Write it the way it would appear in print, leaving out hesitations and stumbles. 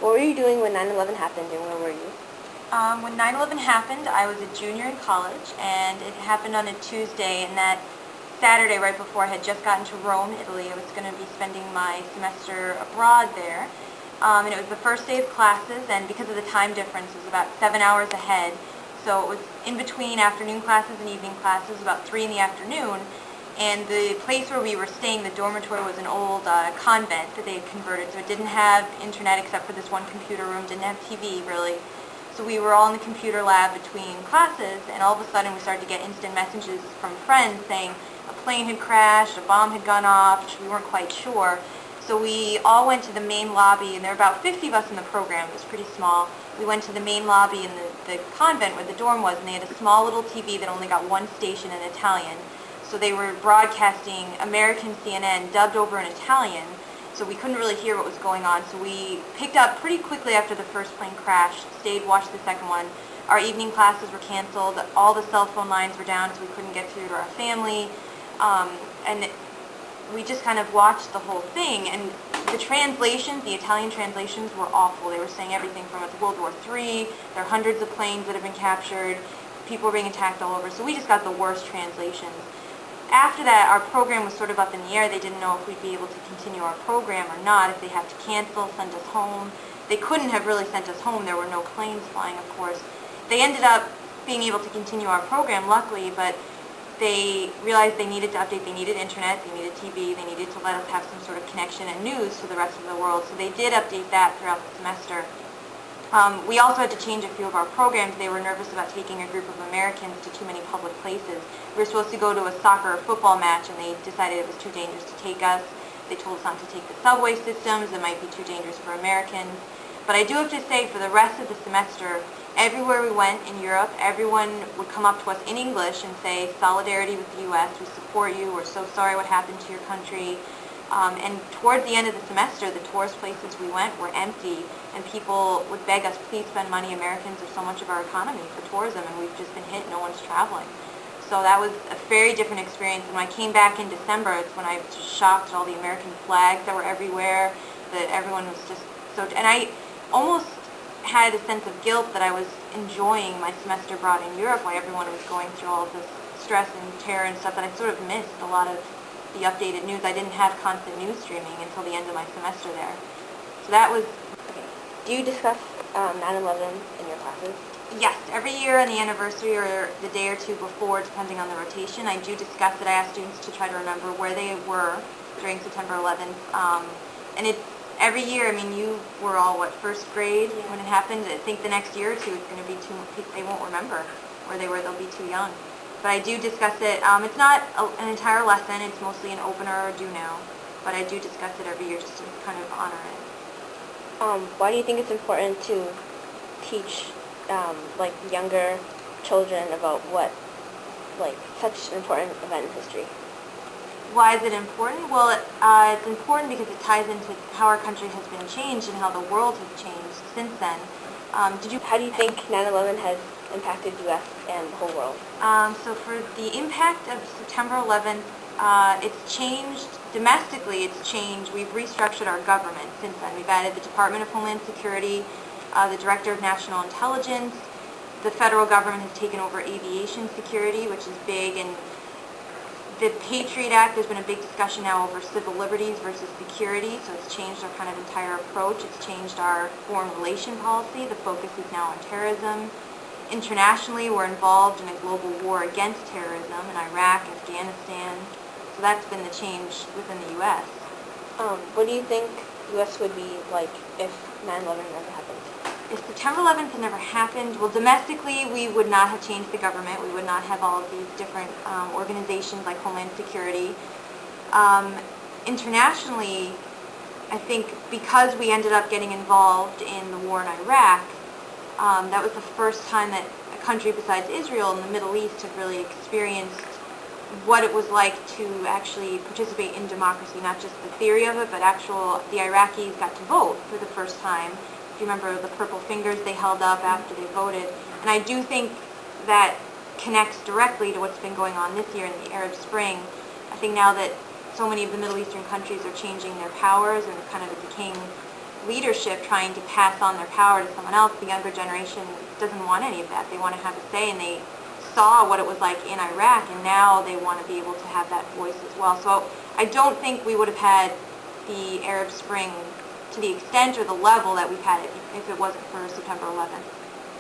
What were you doing when 9/11 happened, and where were you? When 9/11 happened, I was a junior in college, and it happened on a Tuesday, and that Saturday, right before I had just gotten to Rome, Italy, I was going to be spending my semester abroad there. And it was the first day of classes, and because of the time difference, it was about 7 hours ahead. So it was in between afternoon classes and evening classes, about 3 in the afternoon. And the place where we were staying, the dormitory, was an old convent that they had converted, so it didn't have internet except for this one computer room, didn't have TV really. So we were all in the computer lab between classes, and all of a sudden we started to get instant messages from friends saying a plane had crashed, a bomb had gone off, which we weren't quite sure. So we all went to the main lobby, and there were about 50 of us in the program. It was pretty small. We went to the main lobby in the convent where the dorm was, and they had a small little TV that only got one station in Italian. So they were broadcasting American CNN dubbed over in Italian, so we couldn't really hear what was going on. So we picked up pretty quickly after the first plane crashed, stayed, watched the second one. Our evening classes were canceled. All the cell phone lines were down, so we couldn't get through to our family. And we just kind of watched the whole thing. And the translations, the Italian translations, were awful. They were saying everything from it's World War III, there are hundreds of planes that have been captured, people are being attacked all over. So we just got the worst translations. After that, our program was sort of up in the air. They didn't know if we'd be able to continue our program or not, if they had to cancel, send us home. They couldn't have really sent us home. There were no planes flying, of course. They ended up being able to continue our program, luckily, but they realized they needed to update. They needed internet, they needed TV, they needed to let us have some sort of connection and news to the rest of the world. So they did update that throughout the semester. We also had to change a few of our programs. They were nervous about taking a group of Americans to too many public places. We were supposed to go to a soccer or football match, and they decided it was too dangerous to take us. They told us not to take the subway systems. It might be too dangerous for Americans. But I do have to say, for the rest of the semester, everywhere we went in Europe, everyone would come up to us in English and say, solidarity with the U.S., we support you, we're so sorry what happened to your country. And toward the end of the semester, the tourist places we went were empty, and people would beg us, please spend money. Americans are so much of our economy for tourism, and we've just been hit. No one's traveling. So that was a very different experience. And when I came back in December, it's when I was just shocked at all the American flags that were everywhere, that everyone was just so... And I almost had a sense of guilt that I was enjoying my semester abroad in Europe while everyone was going through all of this stress and terror and stuff, that I sort of missed a lot of the updated news. I didn't have constant news streaming until the end of my semester there. So that was... Okay. Do you discuss 9/11 in your classes? Yes, every year on the anniversary or the day or two before, depending on the rotation, I do discuss it. I ask students to try to remember where they were during September 11th. And it's every year. I mean, you were all, what, first grade when it happened? I think the next year or two it's going to be they won't remember where they were. They'll be too young. But I do discuss it. It's not an entire lesson. It's mostly an opener or do know. But I do discuss it every year just to kind of honor it. Why do you think it's important to teach like younger children about what, like, such an important event in history? Why is it important? Well, it's important because it ties into how our country has been changed and how the world has changed since then. How do you think 9/11 has impacted U.S. and the whole world? So for the impact of September 11th, it's changed domestically. It's changed. We've restructured our government since then. We've added the Department of Homeland Security, the Director of National Intelligence. The federal government has taken over aviation security, which is big, and the Patriot Act, there's been a big discussion now over civil liberties versus security, so it's changed our kind of entire approach. It's changed our foreign relation policy. The focus is now on terrorism. Internationally, we're involved in a global war against terrorism in Iraq, Afghanistan, so that's been the change within the U.S. What do you think U.S. would be like if 9/11 never happened? If September 11th had never happened, well, domestically, we would not have changed the government. We would not have all of these different organizations like Homeland Security. Internationally, I think because we ended up getting involved in the war in Iraq, that was the first time that a country besides Israel in the Middle East had really experienced what it was like to actually participate in democracy, not just the theory of it, but the Iraqis got to vote for the first time. If you remember the purple fingers they held up after they voted. And I do think that connects directly to what's been going on this year in the Arab Spring. I think now that so many of the Middle Eastern countries are changing their powers and kind of decaying leadership trying to pass on their power to someone else. The younger generation doesn't want any of that. They want to have a say, and they saw what it was like in Iraq, and now they want to be able to have that voice as well. So I don't think we would have had the Arab Spring to the extent or the level that we've had it if it wasn't for September 11th.